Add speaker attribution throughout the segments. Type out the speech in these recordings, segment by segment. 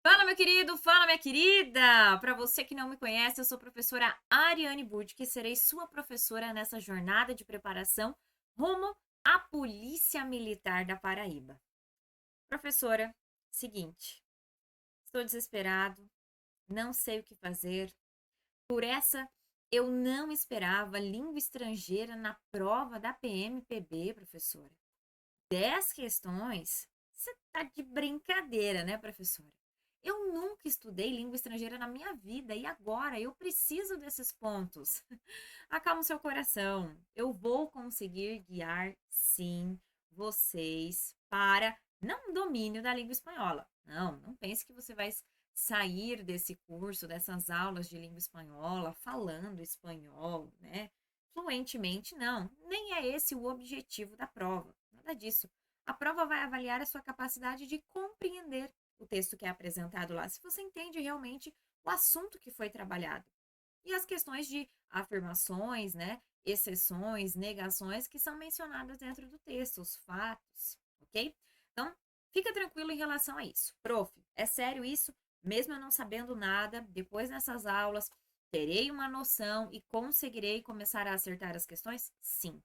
Speaker 1: Fala, meu querido, fala, minha querida! Para você que não me conhece, eu sou a professora Ariane Bud, que serei sua professora nessa jornada de preparação rumo à Polícia Militar da Paraíba. Professora, seguinte, estou desesperado, não sei o que fazer. Por essa, eu não esperava língua estrangeira na prova da PMPB, professora. 10 questões? Você tá de brincadeira, né, professora? Eu nunca estudei língua estrangeira na minha vida e agora eu preciso desses pontos. Acalma o seu coração. Eu vou conseguir guiar, sim, vocês para não um domínio da língua espanhola. Não pense que você vai sair desse curso, dessas aulas de língua espanhola, falando espanhol, né? Fluentemente, não. Nem é esse o objetivo da prova. Nada disso. A prova vai avaliar a sua capacidade de compreender o texto que é apresentado lá, se você entende realmente o assunto que foi trabalhado. E as questões de afirmações, né, exceções, negações que são mencionadas dentro do texto, os fatos, ok? Então, fica tranquilo em relação a isso. Prof, é sério isso? Mesmo eu não sabendo nada, depois nessas aulas, terei uma noção e conseguirei começar a acertar as questões? Sim.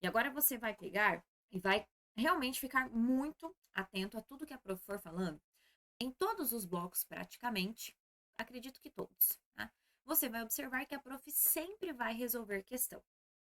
Speaker 1: E agora você vai pegar e vai realmente ficar muito atento a tudo que a prof for falando. Em todos os blocos, praticamente, acredito que todos, tá? Você vai observar que a prof sempre vai resolver questão.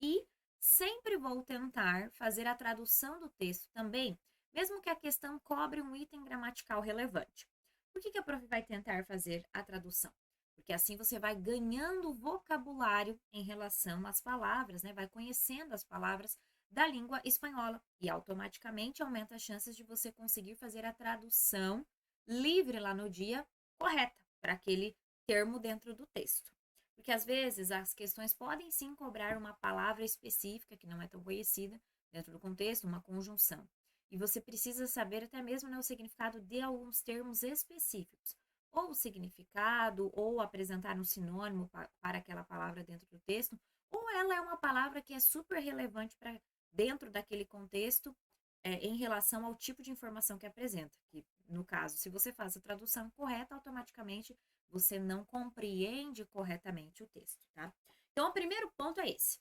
Speaker 1: E sempre vou tentar fazer a tradução do texto também, mesmo que a questão cobre um item gramatical relevante. Por que a prof vai tentar fazer a tradução? Porque assim você vai ganhando vocabulário em relação às palavras, né? Vai conhecendo as palavras da língua espanhola e automaticamente aumenta as chances de você conseguir fazer a tradução livre lá no dia correta para aquele termo dentro do texto. Porque às vezes as questões podem sim cobrar uma palavra específica que não é tão conhecida dentro do contexto, uma conjunção. E você precisa saber até mesmo, né, o significado de alguns termos específicos. Ou o significado, ou apresentar um sinônimo para aquela palavra dentro do texto, ou ela é uma palavra que é super relevante para dentro daquele contexto em relação ao tipo de informação que apresenta. Que, no caso, se você faz a tradução correta, automaticamente você não compreende corretamente o texto, tá? Então, o primeiro ponto é esse.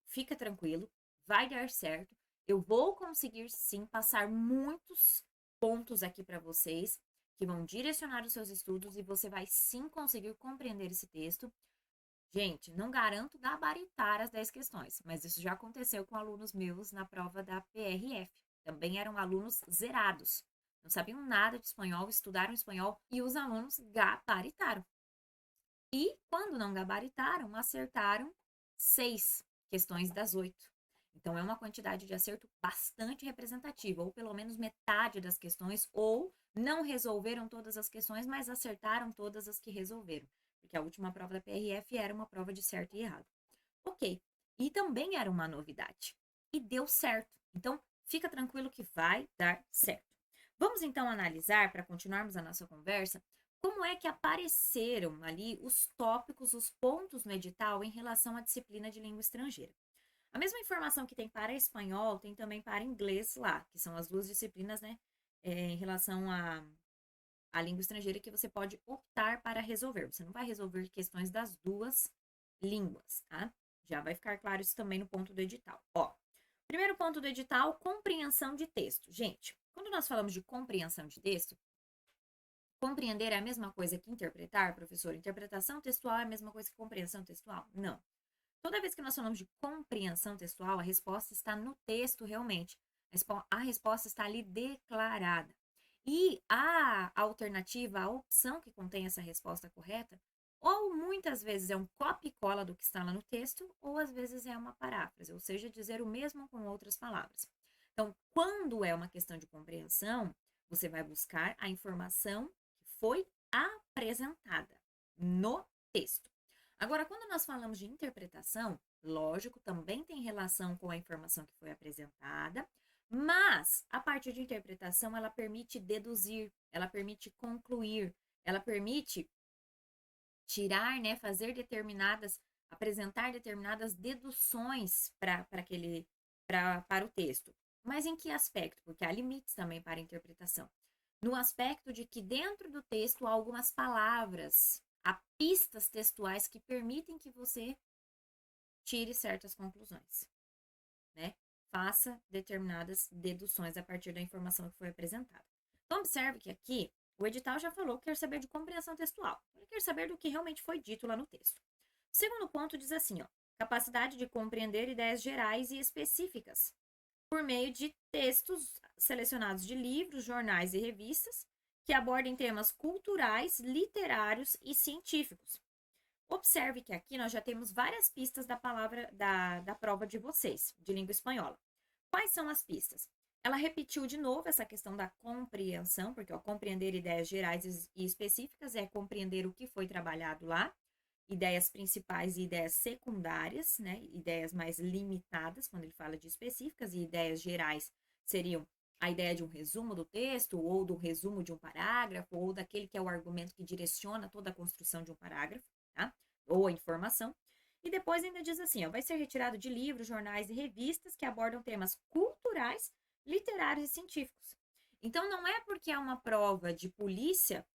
Speaker 1: Fica tranquilo, vai dar certo. Eu vou conseguir sim passar muitos pontos aqui para vocês que vão direcionar os seus estudos e você vai sim conseguir compreender esse texto. Gente, não garanto gabaritar as 10 questões, mas isso já aconteceu com alunos meus na prova da PRF. Também eram alunos zerados. Não sabiam nada de espanhol, estudaram espanhol e os alunos gabaritaram. E quando não gabaritaram, acertaram 6 questões das 8. Então é uma quantidade de acerto bastante representativa, ou pelo menos metade das questões, ou não resolveram todas as questões, mas acertaram todas as que resolveram. Porque a última prova da PRF era uma prova de certo e errado. Ok. E também era uma novidade. E deu certo. Então, fica tranquilo que vai dar certo. Vamos então analisar, para continuarmos a nossa conversa, como é que apareceram ali os tópicos, os pontos no edital em relação à disciplina de língua estrangeira. A mesma informação que tem para espanhol, tem também para inglês lá, que são as duas disciplinas, né, em relação à língua estrangeira que você pode optar para resolver. Você não vai resolver questões das duas línguas, tá? Já vai ficar claro isso também no ponto do edital. Ó, primeiro ponto do edital, compreensão de texto. Gente, quando nós falamos de compreensão de texto, compreender é a mesma coisa que interpretar, professor? Interpretação textual é a mesma coisa que compreensão textual? Não. Toda vez que nós falamos de compreensão textual, a resposta está no texto realmente. A resposta está ali declarada. E a alternativa, a opção que contém essa resposta correta, ou muitas vezes é um copia e cola do que está lá no texto, ou às vezes é uma paráfrase, ou seja, dizer o mesmo com outras palavras. Então, quando é uma questão de compreensão, você vai buscar a informação que foi apresentada no texto. Agora, quando nós falamos de interpretação, lógico, também tem relação com a informação que foi apresentada, mas a parte de interpretação, ela permite deduzir, ela permite concluir, ela permite tirar, né, fazer determinadas, apresentar determinadas deduções para o texto. Mas em que aspecto? Porque há limites também para a interpretação. no aspecto de que dentro do texto há algumas palavras, há pistas textuais que permitem que você tire certas conclusões, né? Faça determinadas deduções a partir da informação que foi apresentada. Então, observe que aqui o edital já falou que quer saber de compreensão textual. Ele quer saber do que realmente foi dito lá no texto. O segundo ponto diz assim, ó, capacidade de compreender ideias gerais e específicas por meio de textos selecionados de livros, jornais e revistas que abordem temas culturais, literários e científicos. Observe que aqui nós já temos várias pistas da palavra da prova de vocês, de língua espanhola. Quais são as pistas? Ela repetiu de novo essa questão da compreensão, porque ó, compreender ideias gerais e específicas é compreender o que foi trabalhado lá, ideias principais e ideias secundárias, né? Ideias mais limitadas, quando ele fala de específicas, e ideias gerais seriam a ideia de um resumo do texto, ou do resumo de um parágrafo, ou daquele que é o argumento que direciona toda a construção de um parágrafo, tá? Ou a informação. E depois ainda diz assim, ó, vai ser retirado de livros, jornais e revistas que abordam temas culturais, literários e científicos. Então, não é porque é uma prova de polícia,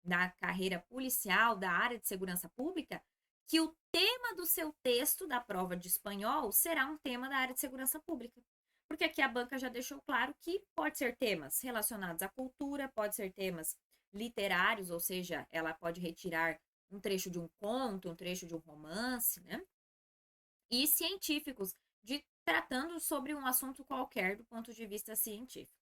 Speaker 1: da carreira policial, da área de segurança pública, que o tema do seu texto da prova de espanhol será um tema da área de segurança pública. Porque aqui a banca já deixou claro que pode ser temas relacionados à cultura, pode ser temas literários, ou seja, ela pode retirar um trecho de um conto, um trecho de um romance, né? E científicos, tratando sobre um assunto qualquer do ponto de vista científico.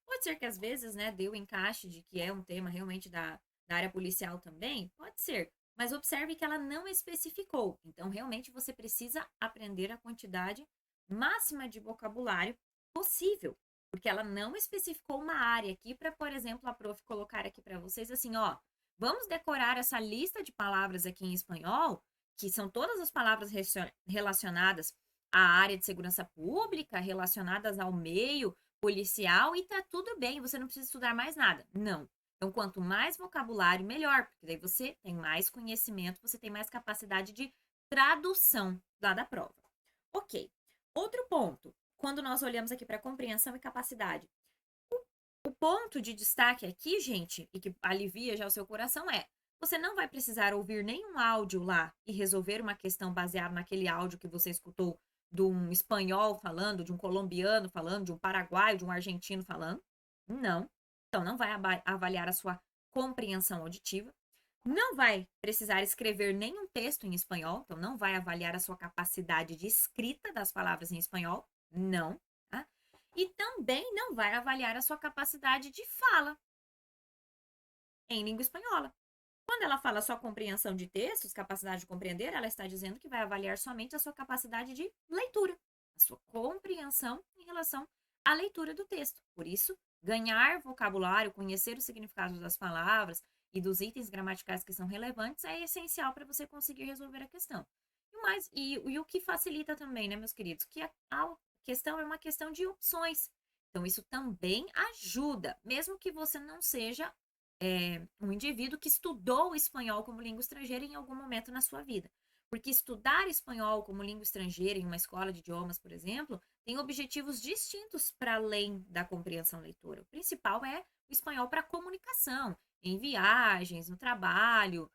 Speaker 1: Pode ser que às vezes, né, dê o encaixe de que é um tema realmente da área policial também, pode ser. Mas observe que ela não especificou. Então, realmente, você precisa aprender a quantidade máxima de vocabulário possível. Porque ela não especificou uma área aqui para, por exemplo, a prof colocar aqui para vocês assim, ó, vamos decorar essa lista de palavras aqui em espanhol, que são todas as palavras relacionadas à área de segurança pública, relacionadas ao meio policial, e tá tudo bem, você não precisa estudar mais nada. Não. Então, quanto mais vocabulário, melhor, porque daí você tem mais conhecimento, você tem mais capacidade de tradução lá da prova. Ok. Outro ponto, quando nós olhamos aqui para compreensão e capacidade, o ponto de destaque aqui, gente, e que alivia já o seu coração é, você não vai precisar ouvir nenhum áudio lá e resolver uma questão baseada naquele áudio que você escutou de um espanhol falando, de um colombiano falando, de um paraguaio, de um argentino falando. Não. Então, não vai avaliar a sua compreensão auditiva. Não vai precisar escrever nenhum texto em espanhol. Então, não vai avaliar a sua capacidade de escrita das palavras em espanhol. Não. Tá? E também não vai avaliar a sua capacidade de fala em língua espanhola. Quando ela fala só compreensão de textos, capacidade de compreender, ela está dizendo que vai avaliar somente a sua capacidade de leitura, a sua compreensão em relação à leitura do texto. Por isso, ganhar vocabulário, conhecer os significados das palavras e dos itens gramaticais que são relevantes é essencial para você conseguir resolver a questão. E o que facilita também, né, meus queridos, que a questão é uma questão de opções. Então, isso também ajuda, mesmo que você não seja um indivíduo que estudou o espanhol como língua estrangeira em algum momento na sua vida. Porque estudar espanhol como língua estrangeira em uma escola de idiomas, por exemplo, tem objetivos distintos para além da compreensão leitora. O principal é o espanhol para comunicação, em viagens, no trabalho,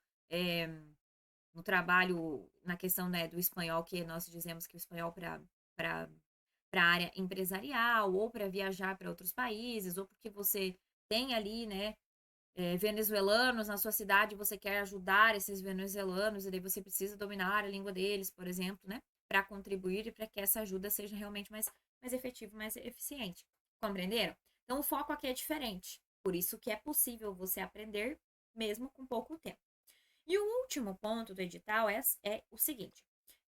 Speaker 1: na questão, né, do espanhol, que nós dizemos que o espanhol para a área empresarial, ou para viajar para outros países, ou porque você tem ali, né, venezuelanos na sua cidade, você quer ajudar esses venezuelanos, e daí você precisa dominar a língua deles, por exemplo, né? Para contribuir e para que essa ajuda seja realmente mais efetiva, mais eficiente. Compreenderam? Então, o foco aqui é diferente. Por isso que é possível você aprender mesmo com pouco tempo. E o último ponto do edital é o seguinte: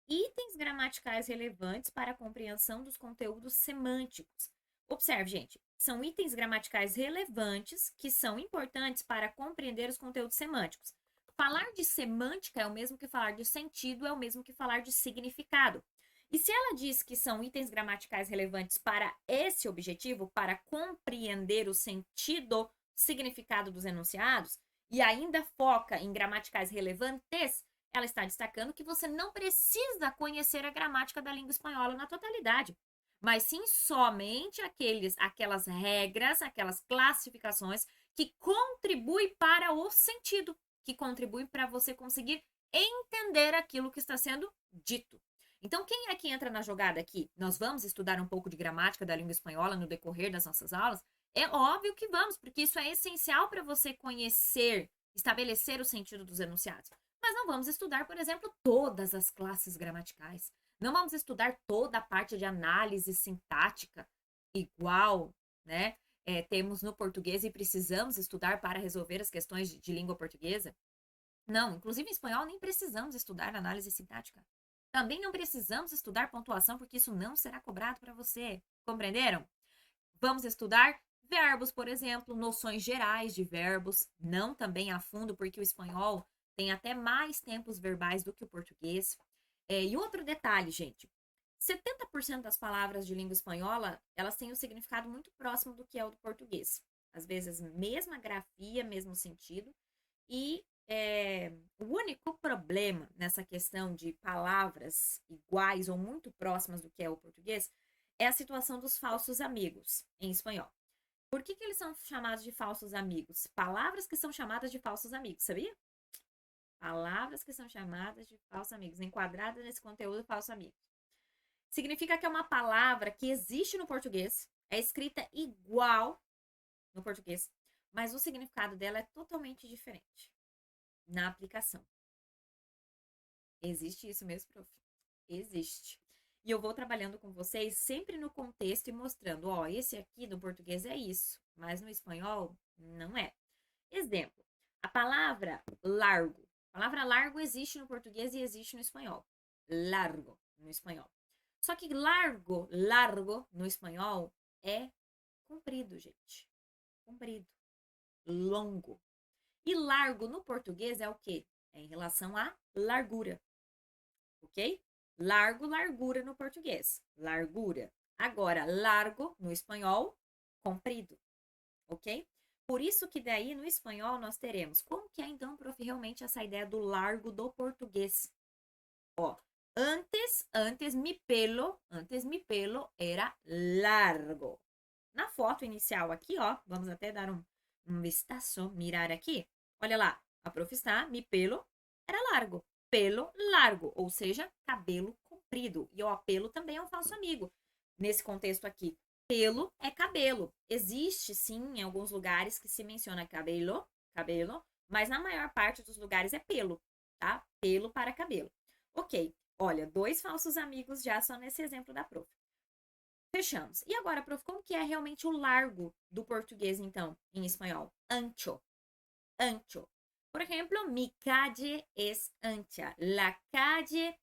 Speaker 1: itens gramaticais relevantes para a compreensão dos conteúdos semânticos. Observe, gente, são itens gramaticais relevantes que são importantes para compreender os conteúdos semânticos. Falar de semântica é o mesmo que falar de sentido, é o mesmo que falar de significado. E se ela diz que são itens gramaticais relevantes para esse objetivo, para compreender o sentido, significado dos enunciados, e ainda foca em gramaticais relevantes, ela está destacando que você não precisa conhecer a gramática da língua espanhola na totalidade. mas sim somente aquelas regras, aquelas classificações que contribuem para o sentido, que contribuem para você conseguir entender aquilo que está sendo dito. Então, quem é que entra na jogada aqui? Nós vamos estudar um pouco de gramática da língua espanhola no decorrer das nossas aulas? É óbvio que vamos, porque isso é essencial para você conhecer, estabelecer o sentido dos enunciados. Mas não vamos estudar, por exemplo, todas as classes gramaticais. Não vamos estudar toda a parte de análise sintática igual, né? Temos no português e precisamos estudar para resolver as questões de língua portuguesa. Não, inclusive em espanhol nem precisamos estudar análise sintática. Também não precisamos estudar pontuação, porque isso não será cobrado para você. Compreenderam? Vamos estudar verbos, por exemplo, noções gerais de verbos, não também a fundo, porque o espanhol tem até mais tempos verbais do que o português. E outro detalhe, gente, 70% das palavras de língua espanhola, elas têm um significado muito próximo do que é o do português. Às vezes, mesma grafia, mesmo sentido. E o único problema nessa questão de palavras iguais ou muito próximas do que é o português é a situação dos falsos amigos em espanhol. Por que eles são chamados de falsos amigos? Palavras que são chamadas de falsos amigos, sabia? Palavras que são chamadas de falsos amigos, enquadradas nesse conteúdo falso amigo. Significa que é uma palavra que existe no português, é escrita igual no português, mas o significado dela é totalmente diferente na aplicação. Existe isso mesmo, prof? Existe. E eu vou trabalhando com vocês sempre no contexto e mostrando, ó, esse aqui do português é isso, mas no espanhol não é. Exemplo, a palavra largo. A palavra largo existe no português e existe no espanhol. Largo no espanhol. Só que largo no espanhol é comprido, gente. Comprido. Longo. E largo no português é o quê? É em relação à largura. Ok? Largo, largura no português. Largura. Agora, largo no espanhol, comprido. Ok? Por isso que daí no espanhol nós teremos. Como que é então, prof, realmente essa ideia do largo do português? Ó, antes mi pelo era largo. Na foto inicial aqui, ó, vamos até dar um vistazo, mirar aqui. Olha lá, a prof está, mi pelo era largo. Pelo largo, ou seja, cabelo comprido. E o pelo também é um falso amigo. Nesse contexto aqui, pelo é cabelo. Existe, sim, em alguns lugares que se menciona cabelo, mas na maior parte dos lugares é pelo, tá? Pelo para cabelo. Ok, olha, 2 falsos amigos já só nesse exemplo da prof. Fechamos. E agora, prof, como que é realmente o largo do português, então, em espanhol? Ancho. Ancho. Por ejemplo, mi calle es ancha. La calle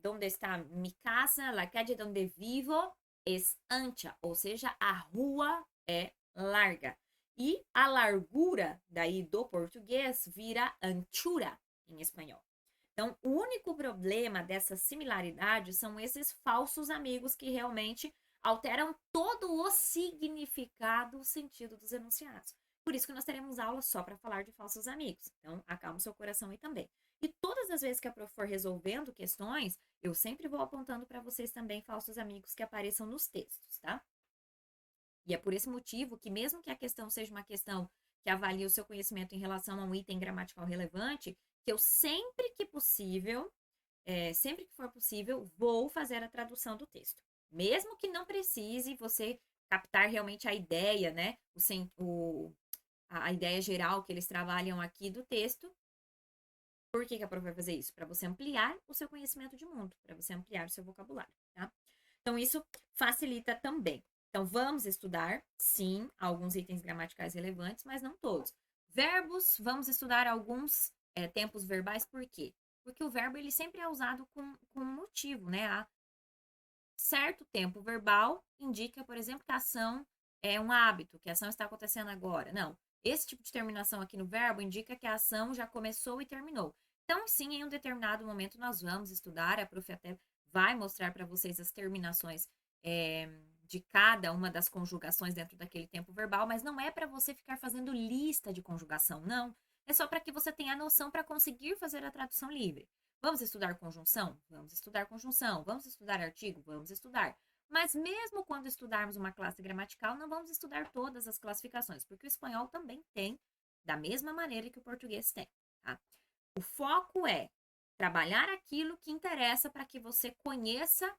Speaker 1: donde está mi casa, la calle donde vivo es ancha. Ou seja, a rua é larga. E a largura daí do português vira anchura em espanhol. Então, o único problema dessa similaridade são esses falsos amigos que realmente alteram todo o significado, o sentido dos enunciados. Por isso que nós teremos aula só para falar de falsos amigos. Então, acalma o seu coração aí também. E todas as vezes que a prof for resolvendo questões, eu sempre vou apontando para vocês também falsos amigos que apareçam nos textos, tá? E é por esse motivo que, mesmo que a questão seja uma questão que avalie o seu conhecimento em relação a um item gramatical relevante, que eu sempre que possível, sempre que for possível, vou fazer a tradução do texto. Mesmo que não precise você captar realmente a ideia, né? A ideia geral que eles trabalham aqui do texto. Por que a prof vai fazer isso? Para você ampliar o seu conhecimento de mundo, para você ampliar o seu vocabulário, tá? Então, isso facilita também. Então, vamos estudar, sim, alguns itens gramaticais relevantes, mas não todos. Verbos, vamos estudar alguns tempos verbais, por quê? Porque o verbo, ele sempre é usado com um motivo, né? Há certo tempo verbal indica, por exemplo, que a ação é um hábito, que a ação está acontecendo agora. Não, esse tipo de terminação aqui no verbo indica que a ação já começou e terminou. Então, sim, em um determinado momento nós vamos estudar, a prof até vai mostrar para vocês as terminações de cada uma das conjugações dentro daquele tempo verbal, mas não é para você ficar fazendo lista de conjugação, não. É só para que você tenha a noção para conseguir fazer a tradução livre. Vamos estudar conjunção? Vamos estudar conjunção. Vamos estudar artigo? Vamos estudar. Mas mesmo quando estudarmos uma classe gramatical, não vamos estudar todas as classificações, porque o espanhol também tem, da mesma maneira que o português tem, tá? O foco é trabalhar aquilo que interessa para que você conheça,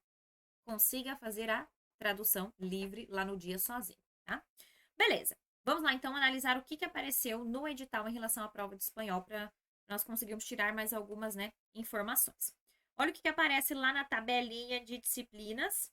Speaker 1: consiga fazer a tradução livre lá no dia sozinho, tá? Beleza. Vamos lá, então, analisar o que apareceu no edital em relação à prova de espanhol para nós conseguirmos tirar mais algumas, né, informações. Olha o que aparece lá na tabelinha de disciplinas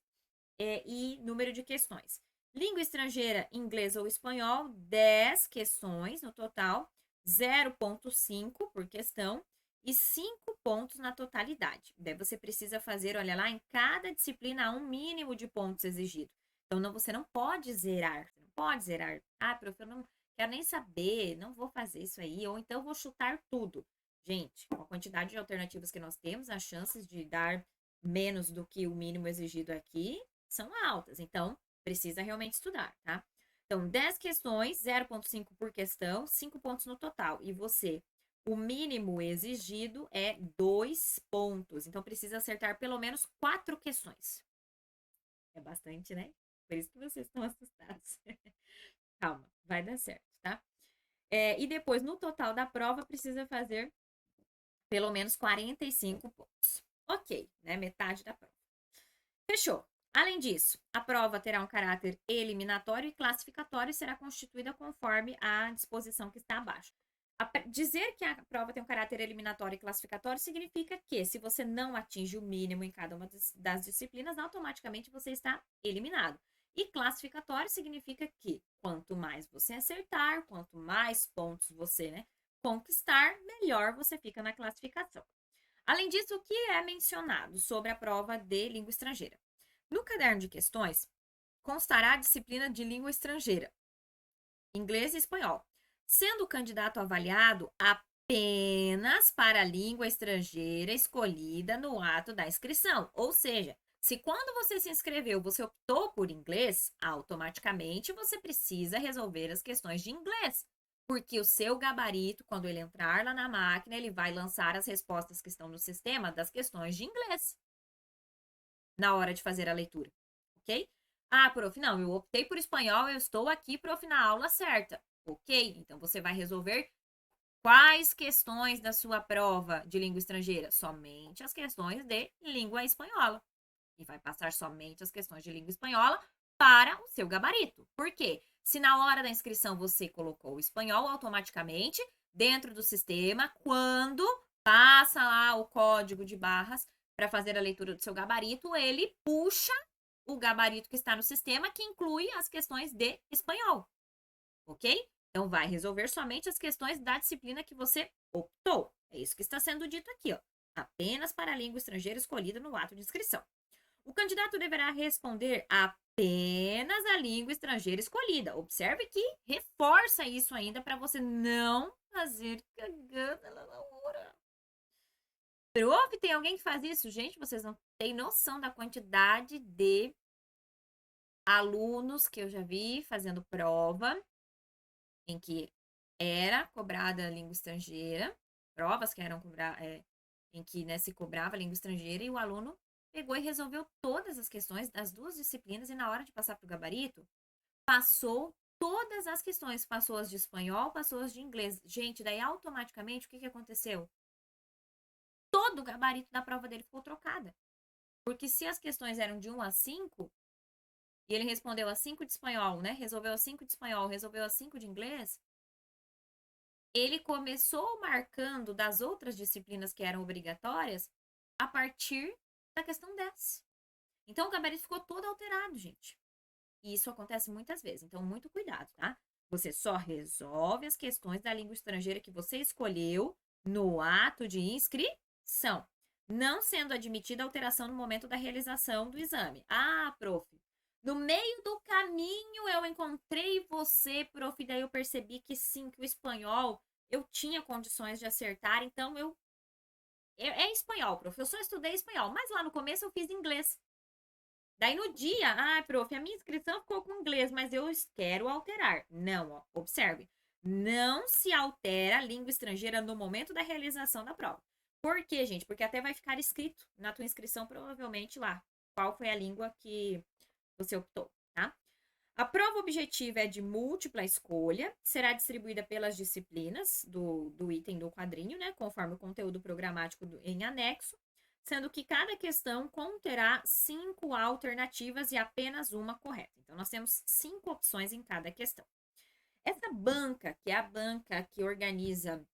Speaker 1: e número de questões. Língua estrangeira, inglês ou espanhol, 10 questões no total, 0,5 por questão e 5 pontos na totalidade. Daí você precisa fazer, olha lá, em cada disciplina há um mínimo de pontos exigido. Então, não, você não pode zerar. Você não pode zerar. Ah, prof, eu não quero nem saber, não vou fazer isso aí, ou então vou chutar tudo. Gente, com a quantidade de alternativas que nós temos, as chances de dar menos do que o mínimo exigido aqui são altas. Então, precisa realmente estudar, tá? Então, 10 questões, 0,5 por questão, 5 pontos no total. E você, o mínimo exigido é 2 pontos. Então, precisa acertar pelo menos 4 questões. É bastante, né? Por isso que vocês estão assustados. Calma, vai dar certo, tá? E depois, no total da prova, precisa fazer pelo menos 45 pontos. Ok, né? Metade da prova. Fechou. Além disso, a prova terá um caráter eliminatório e classificatório e será constituída conforme a disposição que está abaixo. Dizer que a prova tem um caráter eliminatório e classificatório significa que, se você não atinge o mínimo em cada uma das disciplinas, automaticamente você está eliminado. E classificatório significa que, quanto mais você acertar, quanto mais pontos você, né, conquistar, melhor você fica na classificação. Além disso, o que é mencionado sobre a prova de língua estrangeira? No caderno de questões, constará a disciplina de língua estrangeira, inglês e espanhol, sendo o candidato avaliado apenas para a língua estrangeira escolhida no ato da inscrição. Ou seja, se quando você se inscreveu você optou por inglês, automaticamente você precisa resolver as questões de inglês. Porque o seu gabarito, quando ele entrar lá na máquina, ele vai lançar as respostas que estão no sistema das questões de inglês na hora de fazer a leitura, ok? Ah, prof, não, eu optei por espanhol, eu estou aqui, prof, na aula certa. Ok, então você vai resolver quais questões da sua prova de língua estrangeira? Somente as questões de língua espanhola. E vai passar somente as questões de língua espanhola para o seu gabarito. Por quê? Se na hora da inscrição você colocou o espanhol, automaticamente, dentro do sistema, quando passa lá o código de barras para fazer a leitura do seu gabarito, ele puxa o gabarito que está no sistema, que inclui as questões de espanhol. Ok? Então, vai resolver somente as questões da disciplina que você optou. É isso que está sendo dito aqui, ó. Apenas para a língua estrangeira escolhida no ato de inscrição. O candidato deverá responder apenas a língua estrangeira escolhida. Observe que reforça isso ainda para você não fazer cagada lá na hora. Prof, tem alguém que faz isso? Gente, vocês não têm noção da quantidade de alunos que eu já vi fazendo prova em que era cobrada a língua estrangeira, provas que eram em que, né, se cobrava a língua estrangeira e o aluno pegou e resolveu todas as questões das duas disciplinas e na hora de passar para o gabarito, passou todas as questões, passou as de espanhol, passou as de inglês. Gente, daí automaticamente o que aconteceu? Todo o gabarito da prova dele ficou trocada. Porque se as questões eram de 1 a 5, e ele respondeu a 5 de espanhol, né? Resolveu a 5 de espanhol, resolveu a 5 de inglês, ele começou marcando das outras disciplinas que eram obrigatórias a partir da questão 10. Então, o gabarito ficou todo alterado, gente. E isso acontece muitas vezes. Então, muito cuidado, tá? Você só resolve as questões da língua estrangeira que você escolheu no ato de inscrição, não sendo admitida alteração no momento da realização do exame. Ah, prof, no meio do caminho eu encontrei você, prof, daí eu percebi que sim, que o espanhol eu tinha condições de acertar, então é espanhol, prof, eu só estudei espanhol, mas lá no começo eu fiz inglês. Daí no dia, prof, a minha inscrição ficou com inglês, mas eu quero alterar. Não, ó, observe. Não se altera a língua estrangeira no momento da realização da prova. Por quê, gente? Porque até vai ficar escrito na tua inscrição, provavelmente lá. qual foi a língua que você optou, tá? A prova objetiva é de múltipla escolha, será distribuída pelas disciplinas do item do quadrinho, né? Conforme o conteúdo programático em anexo, sendo que cada questão conterá 5 alternativas e apenas uma correta. Então, nós temos 5 opções em cada questão. Essa banca, que é a banca que organiza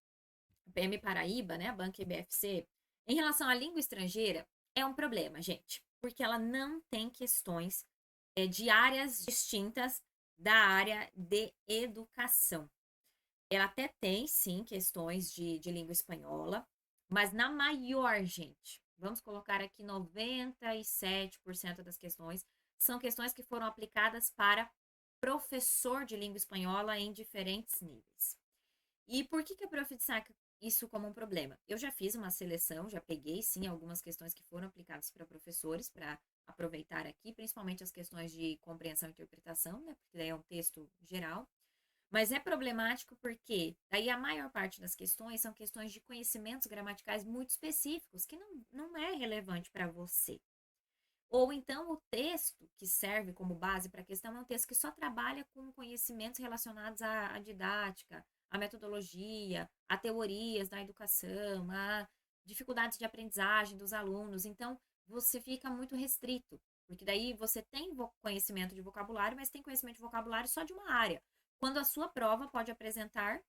Speaker 1: a PM Paraíba, né? A banca IBFC, em relação à língua estrangeira, é um problema, gente, porque ela não tem questões de áreas distintas da área de educação. Ela até tem, sim, questões de língua espanhola, mas na maior, gente, vamos colocar aqui 97% das questões, são questões que foram aplicadas para professor de língua espanhola em diferentes níveis. E por que a Prof destaca isso como um problema? Eu já fiz uma seleção, já peguei, sim, algumas questões que foram aplicadas para professores, para aproveitar aqui, principalmente as questões de compreensão e interpretação, né? Porque daí é um texto geral. Mas é problemático porque daí a maior parte das questões são questões de conhecimentos gramaticais muito específicos, que não é relevante para você. Ou então o texto que serve como base para a questão é um texto que só trabalha com conhecimentos relacionados à didática, à metodologia, a teorias da educação, a dificuldades de aprendizagem dos alunos. Então, você fica muito restrito, porque daí você tem conhecimento de vocabulário, mas tem conhecimento de vocabulário só de uma área. Quando a sua prova pode apresentar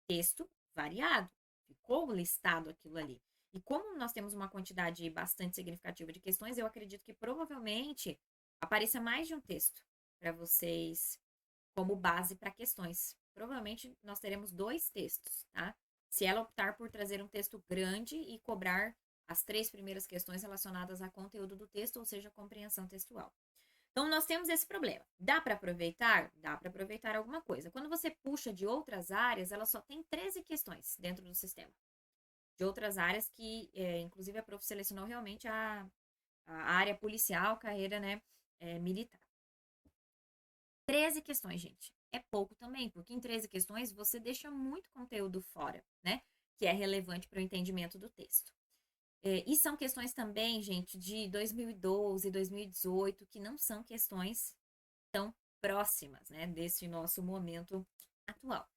Speaker 1: texto variado, ficou listado aquilo ali. E como nós temos uma quantidade bastante significativa de questões, eu acredito que provavelmente apareça mais de um texto para vocês como base para questões. Provavelmente nós teremos 2 textos, tá? Se ela optar por trazer um texto grande e cobrar as 3 primeiras questões relacionadas ao conteúdo do texto, ou seja, a compreensão textual. Então, nós temos esse problema. Dá para aproveitar? Dá para aproveitar alguma coisa. Quando você puxa de outras áreas, ela só tem 13 questões dentro do sistema. De outras áreas que, inclusive, a prof selecionou realmente a área policial, carreira, né, militar. 13 questões, gente. É pouco também, porque em 13 questões você deixa muito conteúdo fora, né? Que é relevante para o entendimento do texto. E são questões também, gente, de 2012, 2018, que não são questões tão próximas, né, desse nosso momento atual.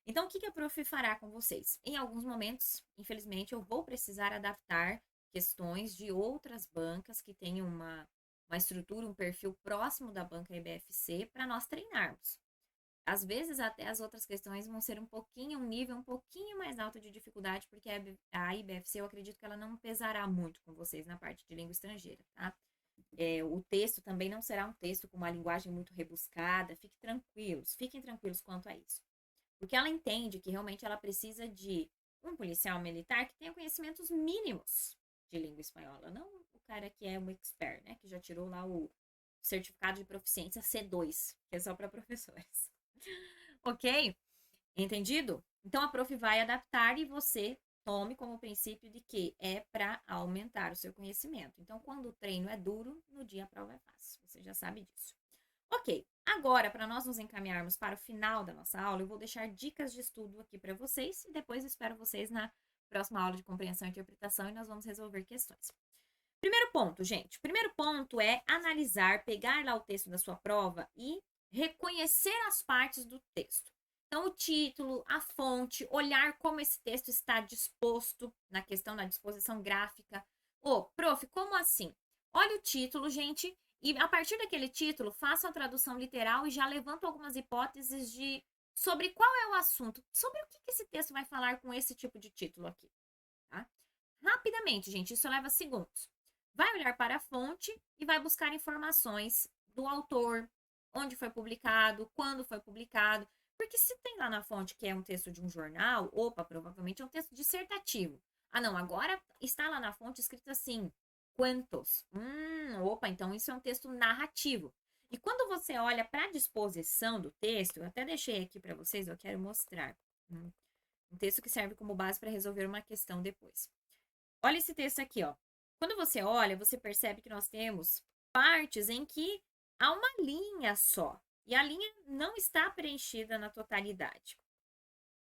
Speaker 1: Então, o que a prof fará com vocês? Em alguns momentos, infelizmente, eu vou precisar adaptar questões de outras bancas que tenham uma estrutura, um perfil próximo da banca IBFC para nós treinarmos. Às vezes, até as outras questões vão ser um nível um pouquinho mais alto de dificuldade, porque a IBFC, eu acredito que ela não pesará muito com vocês na parte de língua estrangeira, tá? O texto também não será um texto com uma linguagem muito rebuscada, fiquem tranquilos quanto a isso. Porque ela entende que realmente ela precisa de um policial militar que tenha conhecimentos mínimos de língua espanhola, não o cara que é um expert, né? Que já tirou lá o certificado de proficiência C2, que é só para professores. Ok? Entendido? Então a prof vai adaptar e você tome como princípio de que é para aumentar o seu conhecimento. Então, quando o treino é duro, no dia a prova é fácil. Você já sabe disso. Ok, agora, para nós nos encaminharmos para o final da nossa aula, eu vou deixar dicas de estudo aqui para vocês e depois espero vocês na próxima aula de compreensão e interpretação e nós vamos resolver questões. Primeiro ponto, gente. Primeiro ponto é analisar, pegar lá o texto da sua prova e reconhecer as partes do texto. Então, o título, a fonte, olhar como esse texto está disposto na questão da disposição gráfica. Prof, como assim? Olha o título, gente, e a partir daquele título, faça a tradução literal e já levanto algumas hipóteses sobre qual é o assunto, sobre o que esse texto vai falar com esse tipo de título aqui, tá? Rapidamente, gente, isso leva segundos. Vai olhar para a fonte e vai buscar informações do autor, onde foi publicado, quando foi publicado. Porque se tem lá na fonte que é um texto de um jornal, provavelmente é um texto dissertativo. Ah, não, agora está lá na fonte escrito assim, quantos. Então isso é um texto narrativo. E quando você olha para a disposição do texto, eu até deixei aqui para vocês, eu quero mostrar. Um texto que serve como base para resolver uma questão depois. Olha esse texto aqui, ó. Quando você olha, você percebe que nós temos partes em que há uma linha só. E a linha não está preenchida na totalidade.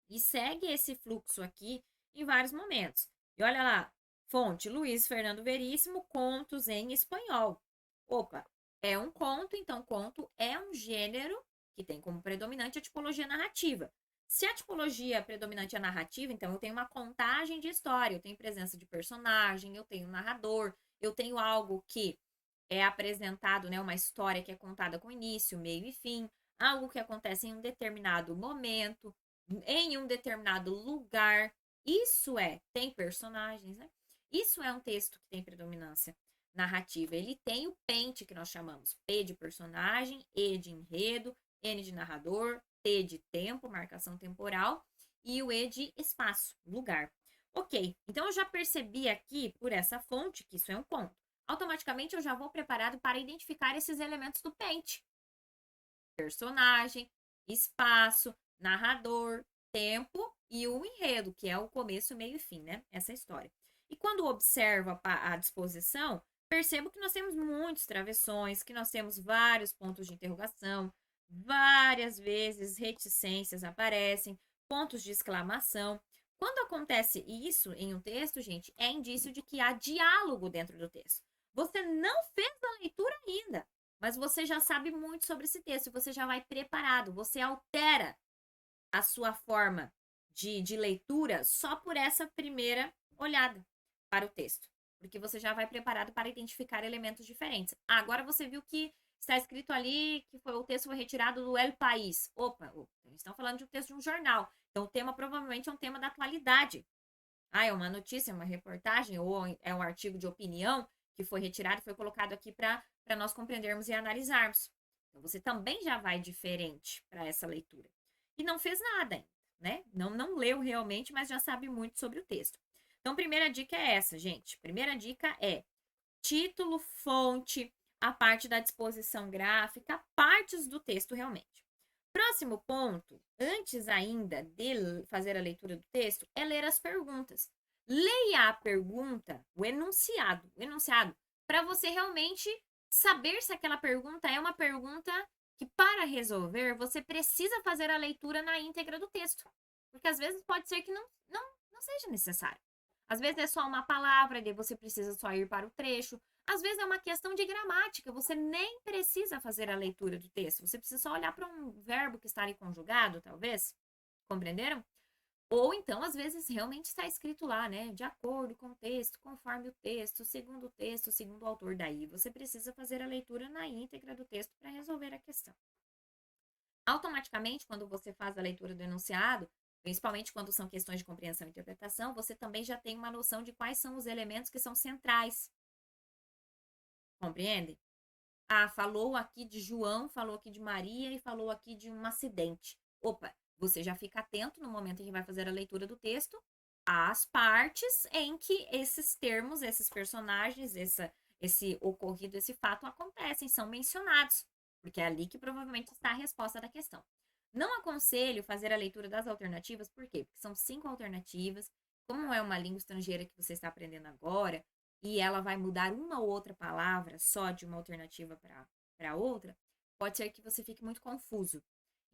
Speaker 1: E segue esse fluxo aqui em vários momentos. E olha lá, Fonte, Luiz Fernando Veríssimo, Contos em Espanhol. Opa, é um conto, então conto é um gênero que tem como predominante a tipologia narrativa. Se a tipologia predominante é a narrativa, então eu tenho uma contagem de história, eu tenho presença de personagem, eu tenho narrador, eu tenho algo que é apresentado, né, uma história que é contada com início, meio e fim, algo que acontece em um determinado momento, em um determinado lugar. Isso tem personagens, né? Isso é um texto que tem predominância narrativa. Ele tem o pente que nós chamamos P de personagem, E de enredo, N de narrador, T de tempo, marcação temporal, e o E de espaço, lugar. Ok, então eu já percebi aqui por essa fonte que isso é um conto. Automaticamente eu já vou preparado para identificar esses elementos do pente. Personagem, espaço, narrador, tempo e o enredo, que é o começo, meio e fim, né? Essa história. E quando observo a disposição, percebo que nós temos muitos travessões, que nós temos vários pontos de interrogação, várias vezes reticências aparecem, pontos de exclamação. Quando acontece isso em um texto, gente, é indício de que há diálogo dentro do texto. Você não fez a leitura ainda, mas você já sabe muito sobre esse texto, você já vai preparado, você altera a sua forma de leitura só por essa primeira olhada para o texto, porque você já vai preparado para identificar elementos diferentes. Agora você viu que está escrito ali que o texto foi retirado do El País. Opa, eles estão falando de um texto de um jornal, então o tema provavelmente é um tema da atualidade. Ah, é uma notícia, uma reportagem ou é um artigo de opinião que foi retirado e foi colocado aqui para nós compreendermos e analisarmos. Então, você também já vai diferente para essa leitura. E não fez nada ainda, né? Não leu realmente, mas já sabe muito sobre o texto. Então, primeira dica é essa, gente. Primeira dica é título, fonte, a parte da disposição gráfica, partes do texto realmente. Próximo ponto, antes ainda de fazer a leitura do texto, é ler as perguntas. Leia a pergunta, o enunciado, para você realmente saber se aquela pergunta é uma pergunta que, para resolver, você precisa fazer a leitura na íntegra do texto. Porque às vezes pode ser que não seja necessário. Às vezes é só uma palavra, daí você precisa só ir para o trecho. Às vezes é uma questão de gramática, você nem precisa fazer a leitura do texto, você precisa só olhar para um verbo que está ali conjugado, talvez. Compreenderam? Ou então, às vezes, realmente está escrito lá, né? De acordo com o texto, conforme o texto, segundo o autor. Daí você precisa fazer a leitura na íntegra do texto para resolver a questão. Automaticamente, quando você faz a leitura do enunciado, principalmente quando são questões de compreensão e interpretação, você também já tem uma noção de quais são os elementos que são centrais. Compreendem? Ah, falou aqui de João, falou aqui de Maria e falou aqui de um acidente. Opa, você já fica atento no momento em que vai fazer a leitura do texto às partes em que esses termos, esses personagens, esse ocorrido, esse fato acontecem, são mencionados, porque é ali que provavelmente está a resposta da questão. Não aconselho fazer a leitura das alternativas, por quê? Porque são 5 alternativas. Como é uma língua estrangeira que você está aprendendo agora, e ela vai mudar uma ou outra palavra só de uma alternativa para outra, pode ser que você fique muito confuso.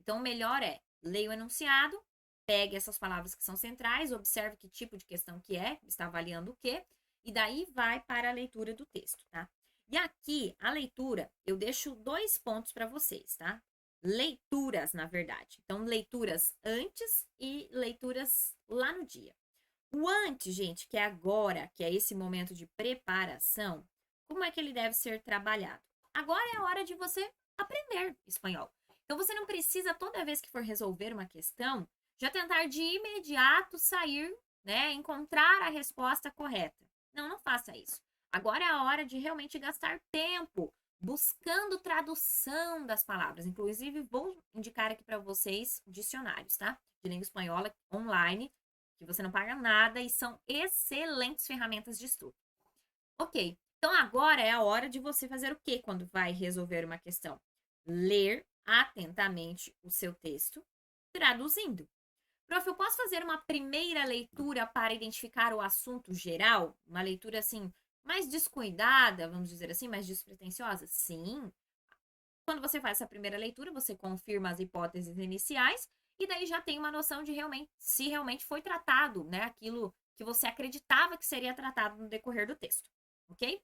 Speaker 1: Então, o melhor é leia o enunciado, pegue essas palavras que são centrais, observe que tipo de questão que é, está avaliando o quê, e daí vai para a leitura do texto, tá? E aqui, a leitura, eu deixo 2 pontos para vocês, tá? Leituras, na verdade. Então, leituras antes e leituras lá no dia. O antes, gente, que é agora, que é esse momento de preparação, como é que ele deve ser trabalhado? Agora é a hora de você aprender espanhol. Então você não precisa, toda vez que for resolver uma questão, já tentar de imediato sair, né, encontrar a resposta correta. Não faça isso. Agora é a hora de realmente gastar tempo buscando tradução das palavras. Inclusive, vou indicar aqui para vocês dicionários, tá? De língua espanhola online, que você não paga nada e são excelentes ferramentas de estudo. Ok, então agora é a hora de você fazer o que quando vai resolver uma questão? Ler atentamente o seu texto, traduzindo. Prof, eu posso fazer uma primeira leitura para identificar o assunto geral? Uma leitura assim, mais descuidada, vamos dizer assim, mais despretensiosa? Sim. Quando você faz essa primeira leitura, você confirma as hipóteses iniciais e daí já tem uma noção de realmente se realmente foi tratado, né, aquilo que você acreditava que seria tratado no decorrer do texto, ok?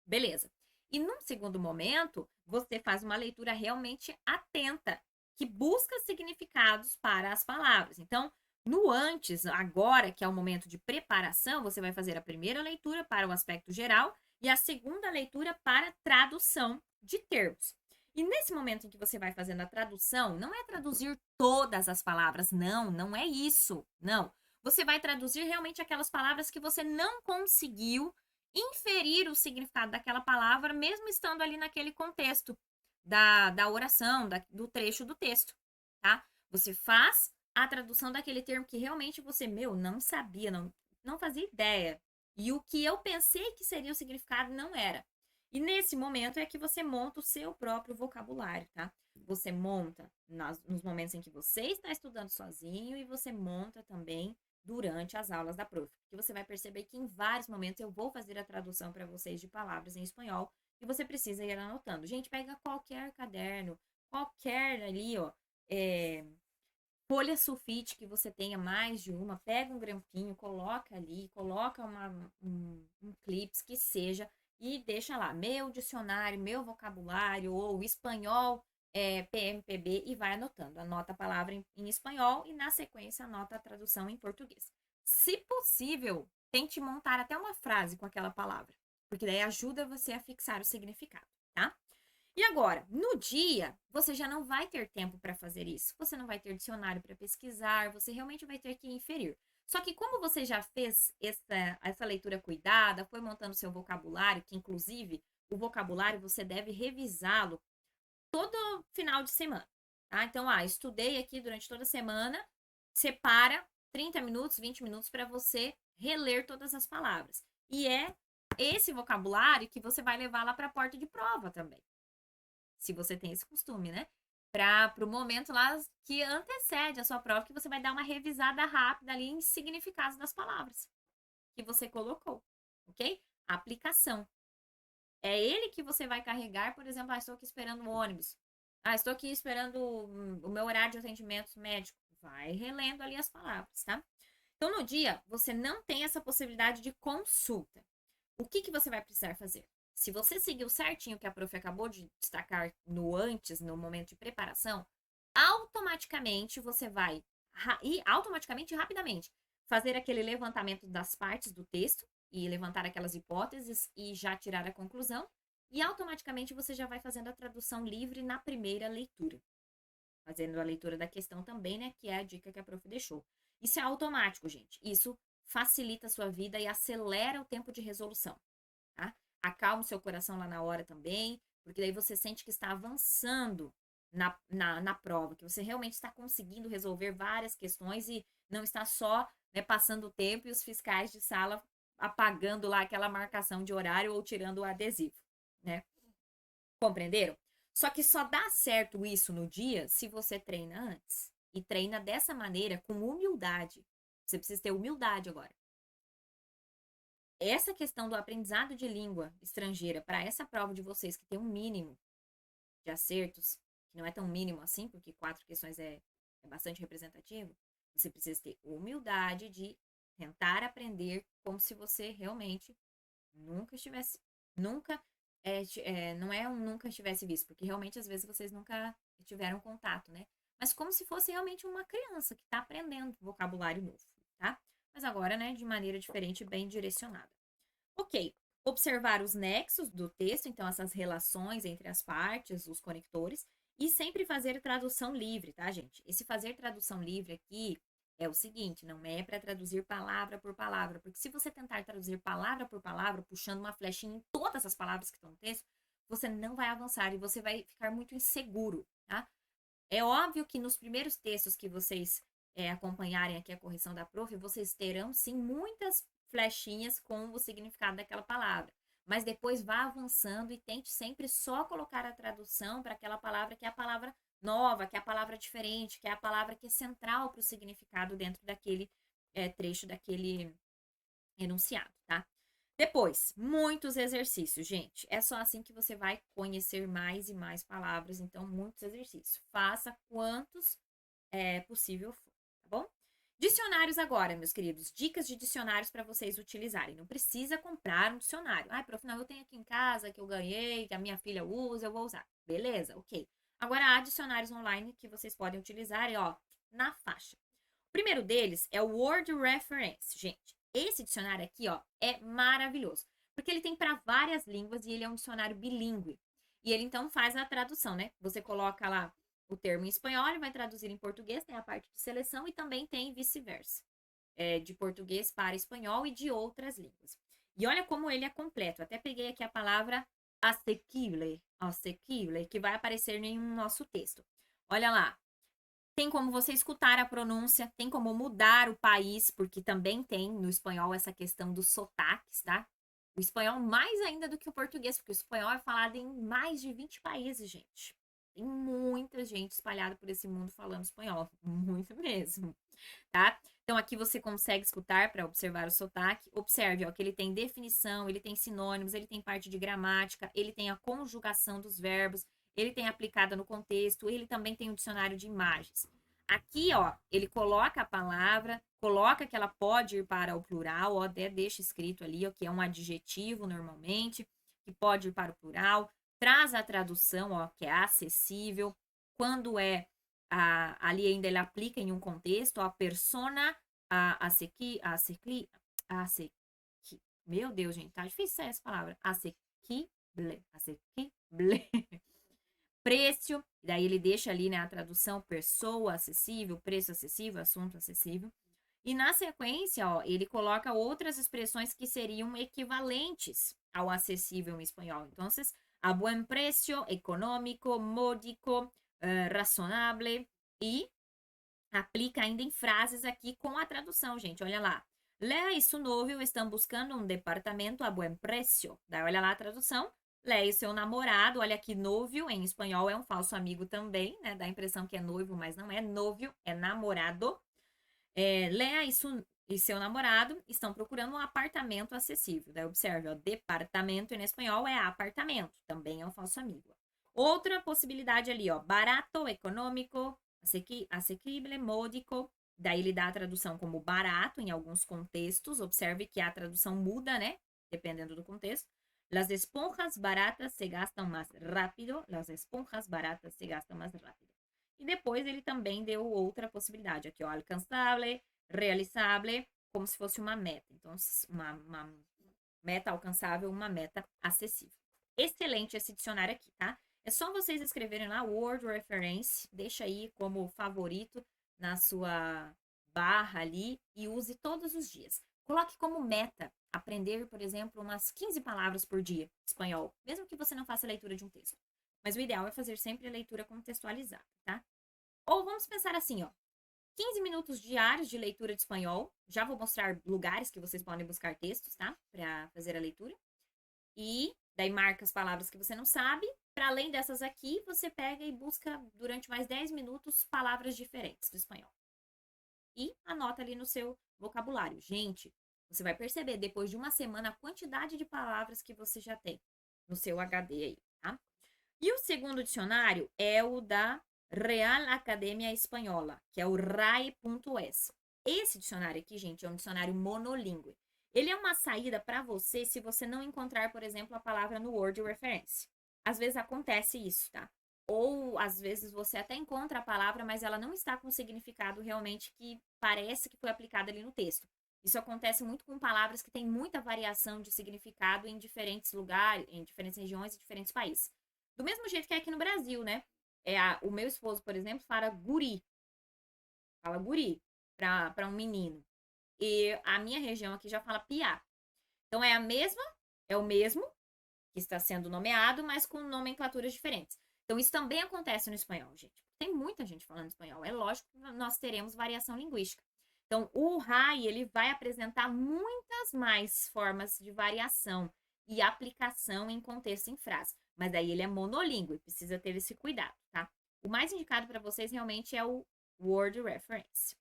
Speaker 1: Beleza. E num segundo momento, você faz uma leitura realmente atenta, que busca significados para as palavras. Então, no antes, agora, que é o momento de preparação, você vai fazer a primeira leitura para o aspecto geral e a segunda leitura para tradução de termos. E nesse momento em que você vai fazendo a tradução, não é traduzir todas as palavras, não é isso, não. Você vai traduzir realmente aquelas palavras que você não conseguiu inferir o significado daquela palavra, mesmo estando ali naquele contexto da oração, do trecho do texto, tá? Você faz a tradução daquele termo que realmente você, não sabia, não fazia ideia. E o que eu pensei que seria o significado não era. E nesse momento é que você monta o seu próprio vocabulário, tá? Você monta nos momentos em que você está estudando sozinho e você monta também durante as aulas da prof. Porque você vai perceber que em vários momentos eu vou fazer a tradução para vocês de palavras em espanhol e você precisa ir anotando. Gente, pega qualquer caderno, qualquer ali, ó, folha sulfite que você tenha mais de uma, pega um grampinho, coloca ali, coloca um clips que seja e deixa lá, meu dicionário, meu vocabulário ou espanhol PMPB e vai anotando. Anota a palavra em espanhol e na sequência anota a tradução em português. Se possível, tente montar até uma frase com aquela palavra, porque daí ajuda você a fixar o significado, tá? E agora, no dia, você já não vai ter tempo para fazer isso. Você não vai ter dicionário para pesquisar, você realmente vai ter que inferir. Só que como você já fez essa leitura cuidada, foi montando seu vocabulário, que inclusive o vocabulário você deve revisá-lo todo final de semana, tá? Então, estudei aqui durante toda a semana, separa 30 minutos, 20 minutos para você reler todas as palavras. E é esse vocabulário que você vai levar lá para a porta de prova também. Se você tem esse costume, né? Para o momento lá que antecede a sua prova, que você vai dar uma revisada rápida ali em significados das palavras que você colocou, ok? Aplicação. É ele que você vai carregar, por exemplo, estou aqui esperando o ônibus. Estou aqui esperando o meu horário de atendimento médico. Vai relendo ali as palavras, tá? Então, no dia, você não tem essa possibilidade de consulta. O que você vai precisar fazer? Se você seguiu certinho o que a prof acabou de destacar no antes, no momento de preparação, automaticamente você vai, automaticamente e rapidamente, fazer aquele levantamento das partes do texto e levantar aquelas hipóteses e já tirar a conclusão. E automaticamente você já vai fazendo a tradução livre na primeira leitura. Fazendo a leitura da questão também, né? Que é a dica que a prof deixou. Isso é automático, gente. Isso facilita a sua vida e acelera o tempo de resolução, tá? Acalma o seu coração lá na hora também, porque daí você sente que está avançando na prova, que você realmente está conseguindo resolver várias questões e não está só, né, passando o tempo e os fiscais de sala apagando lá aquela marcação de horário ou tirando o adesivo, né? Compreenderam? Só que só dá certo isso no dia se você treina antes. E treina dessa maneira, com humildade. Você precisa ter humildade agora. Essa questão do aprendizado de língua estrangeira para essa prova de vocês, que tem um mínimo de acertos, que não é tão mínimo assim, porque 4 questões é bastante representativo, você precisa ter humildade de tentar aprender como se você realmente nunca estivesse, nunca, não é um nunca estivesse visto, porque realmente às vezes vocês nunca tiveram contato, né? Mas como se fosse realmente uma criança que está aprendendo vocabulário novo, tá? Mas agora, né, de maneira diferente, bem direcionada. Ok, observar os nexos do texto, então essas relações entre as partes, os conectores, e sempre fazer tradução livre, tá, gente? Esse fazer tradução livre aqui é o seguinte, não é para traduzir palavra por palavra, porque se você tentar traduzir palavra por palavra, puxando uma flechinha em todas as palavras que estão no texto, você não vai avançar e você vai ficar muito inseguro, tá? É óbvio que nos primeiros textos que vocês acompanharem aqui a correção da prof, vocês terão sim muitas flechinhas com o significado daquela palavra. Mas depois vá avançando e tente sempre só colocar a tradução para aquela palavra que é a palavra nova, que é a palavra diferente, que é a palavra que é central para o significado dentro daquele trecho, daquele enunciado, tá? Depois, muitos exercícios, gente. É só assim que você vai conhecer mais e mais palavras. Então, muitos exercícios. Faça quantos possível for, tá bom? Dicionários agora, meus queridos. Dicas de dicionários para vocês utilizarem. Não precisa comprar um dicionário. Ai, prof, não, eu tenho aqui em casa que eu ganhei, que a minha filha usa, eu vou usar. Beleza, ok. Agora há dicionários online que vocês podem utilizar, ó, na faixa. O primeiro deles é o Word Reference, gente. Esse dicionário aqui, ó, é maravilhoso, porque ele tem para várias línguas e ele é um dicionário bilíngue. E ele então faz a tradução, né? Você coloca lá o termo em espanhol, ele vai traduzir em português, tem a parte de seleção e também tem vice-versa, de português para espanhol e de outras línguas. E olha como ele é completo. Até peguei aqui a palavra asequible, que vai aparecer no nosso texto. Olha lá. Tem como você escutar a pronúncia, tem como mudar o país, porque também tem no espanhol essa questão dos sotaques, tá? O espanhol mais ainda do que o português, porque o espanhol é falado em mais de 20 países, gente. Tem muita gente espalhada por esse mundo falando espanhol, muito mesmo, tá? Então aqui você consegue escutar para observar o sotaque. Observe, ó, que ele tem definição, ele tem sinônimos, ele tem parte de gramática, ele tem a conjugação dos verbos, ele tem aplicada no contexto, ele também tem um dicionário de imagens. Aqui, ó, ele coloca a palavra, coloca que ela pode ir para o plural, ó, até deixa escrito ali, ó, que é um adjetivo normalmente, que pode ir para o plural, traz a tradução, ó, que é acessível, quando é ali ainda ele aplica em um contexto, a persona, meu Deus, gente, tá difícil essa palavra, asequible, preço, daí ele deixa ali, né, a tradução pessoa acessível, preço acessível, assunto acessível. E na sequência, ó, ele coloca outras expressões que seriam equivalentes ao acessível em espanhol. Então, a buen precio, econômico, módico, razonable, e aplica ainda em frases aqui com a tradução, gente. Olha lá. Lea e su novio estão buscando um departamento a buen precio. Daí olha lá a tradução. Lea e seu namorado, olha aqui, novio em espanhol é um falso amigo também, né? Dá a impressão que é noivo, mas não é. Novio é namorado. Lea e seu namorado estão procurando um apartamento acessível. Daí observe, ó, departamento em espanhol é apartamento, também é um falso amigo. Outra possibilidade ali, ó, barato, econômico, asequible, módico. Daí ele dá a tradução como barato em alguns contextos. Observe que a tradução muda, né? Dependendo do contexto. Las esponjas baratas se gastam mais rápido. Las esponjas baratas se gastam mais rápido. E depois ele também deu outra possibilidade aqui, ó, alcançável, realizável, como se fosse uma meta. Então, uma meta alcançável, uma meta acessível. Excelente esse dicionário aqui, tá? É só vocês escreverem lá Word Reference, deixa aí como favorito na sua barra ali e use todos os dias. Coloque como meta aprender, por exemplo, umas 15 palavras por dia de espanhol, mesmo que você não faça leitura de um texto. Mas o ideal é fazer sempre a leitura contextualizada, tá? Ou vamos pensar assim, ó. 15 minutos diários de leitura de espanhol. Já vou mostrar lugares que vocês podem buscar textos, tá? Para fazer a leitura. E daí marca as palavras que você não sabe. Para além dessas aqui, você pega e busca durante mais 10 minutos palavras diferentes do espanhol. E anota ali no seu vocabulário. Gente, você vai perceber depois de uma semana a quantidade de palavras que você já tem no seu HD aí, tá? E o segundo dicionário é o da Real Academia Espanhola, que é o RAE.es. Esse dicionário aqui, gente, é um dicionário monolíngue. Ele é uma saída para você se você não encontrar, por exemplo, a palavra no Word Reference. Às vezes acontece isso, tá? Ou às vezes você até encontra a palavra, mas ela não está com o significado realmente que parece que foi aplicado ali no texto. Isso acontece muito com palavras que têm muita variação de significado em diferentes lugares, em diferentes regiões e diferentes países. Do mesmo jeito que é aqui no Brasil, né? O meu esposo, por exemplo, fala guri para um menino. E a minha região aqui já fala piá. Então é o mesmo que está sendo nomeado, mas com nomenclaturas diferentes. Então isso também acontece no espanhol, gente. Tem muita gente falando espanhol. É lógico que nós teremos variação linguística. Então o RAI, ele vai apresentar muitas mais formas de variação e aplicação em contexto em frase. Mas daí ele é monolíngue, precisa ter esse cuidado, tá? O mais indicado para vocês realmente é o Word Reference.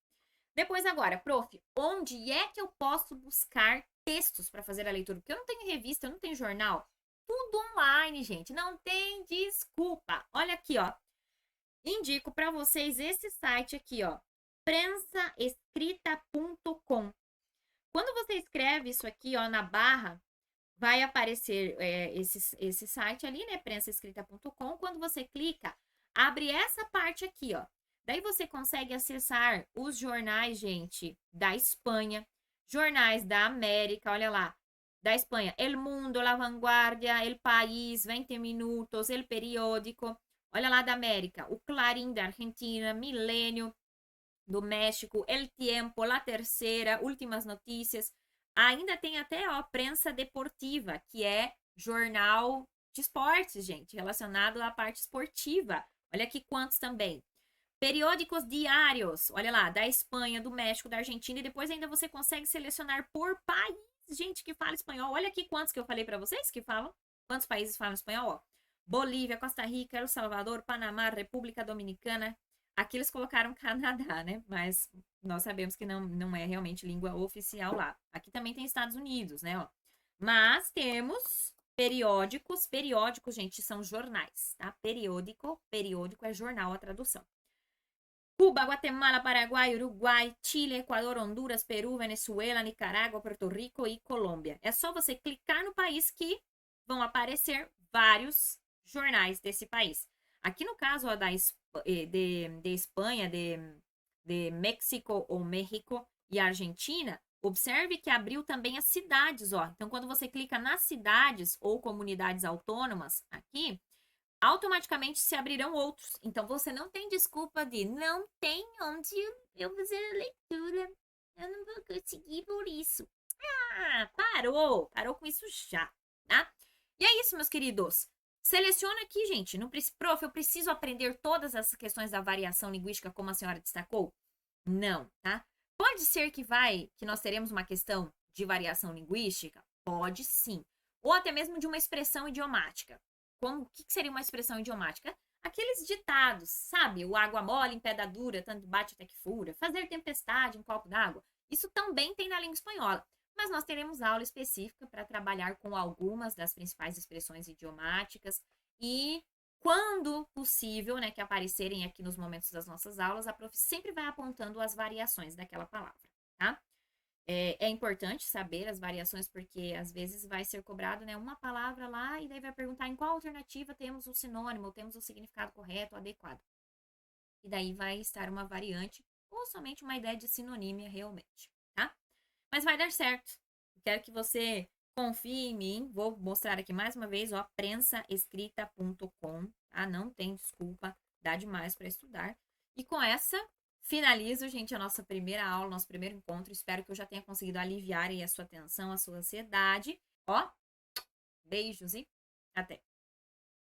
Speaker 1: Depois agora, prof, onde é que eu posso buscar textos para fazer a leitura? Porque eu não tenho revista, eu não tenho jornal. Tudo online, gente, não tem desculpa. Olha aqui, ó. Indico para vocês esse site aqui, ó. prensaescrita.com. Quando você escreve isso aqui, ó, na barra, vai aparecer esse site ali, né? Prensaescrita.com. Quando você clica, abre essa parte aqui, ó. Daí você consegue acessar os jornais, gente, da Espanha, jornais da América, olha lá, da Espanha, El Mundo, La Vanguardia, El País, 20 Minutos, El Periódico, olha lá da América, o Clarín da Argentina, Milênio do México, El Tiempo, La Tercera, Últimas Notícias. Ainda tem até, ó, Prensa Deportiva, que é jornal de esportes, gente, relacionado à parte esportiva. Olha aqui quantos também. Periódicos diários, olha lá, da Espanha, do México, da Argentina, e depois ainda você consegue selecionar por país, gente que fala espanhol. Olha aqui quantos que eu falei para vocês que falam. Quantos países falam espanhol, ó. Bolívia, Costa Rica, El Salvador, Panamá, República Dominicana. Aqui eles colocaram Canadá, né? Mas nós sabemos que não é realmente língua oficial lá. Aqui também tem Estados Unidos, né? Ó. Mas temos periódicos. Periódicos, gente, são jornais, tá? Periódico é jornal, a tradução. Cuba, Guatemala, Paraguai, Uruguai, Chile, Equador, Honduras, Peru, Venezuela, Nicarágua, Porto Rico e Colômbia. É só você clicar no país que vão aparecer vários jornais desse país. Aqui no caso ó, de Espanha, de México ou México e Argentina, observe que abriu também as cidades, ó. Então, quando você clica nas cidades ou comunidades autônomas aqui, automaticamente se abrirão outros. Então, você não tem desculpa de não tem onde eu fazer a leitura. Eu não vou conseguir por isso. Ah, parou com isso já, tá? E é isso, meus queridos. Seleciona aqui, gente. Não precisa, prof, eu preciso aprender todas essas questões da variação linguística como a senhora destacou? Não, tá? Pode ser que nós teremos uma questão de variação linguística? Pode sim. Ou até mesmo de uma expressão idiomática. O que seria uma expressão idiomática? Aqueles ditados, sabe? O água mole em pedra dura, tanto bate até que fura. Fazer tempestade em copo d'água. Isso também tem na língua espanhola. Mas nós teremos aula específica para trabalhar com algumas das principais expressões idiomáticas e quando possível, né, que aparecerem aqui nos momentos das nossas aulas, a prof sempre vai apontando as variações daquela palavra, tá? É importante saber as variações, porque às vezes vai ser cobrado, né, uma palavra lá e daí vai perguntar em qual alternativa temos o sinônimo, ou temos o significado correto, adequado. E daí vai estar uma variante ou somente uma ideia de sinonímia realmente, tá? Mas vai dar certo. Quero que você confie em mim. Vou mostrar aqui mais uma vez, ó, prensaescrita.com, tá? Não tem desculpa, dá demais para estudar. E com essa, finalizo, gente, a nossa primeira aula, nosso primeiro encontro. Espero que eu já tenha conseguido aliviar aí a sua tensão, a sua ansiedade. Ó, beijos e até!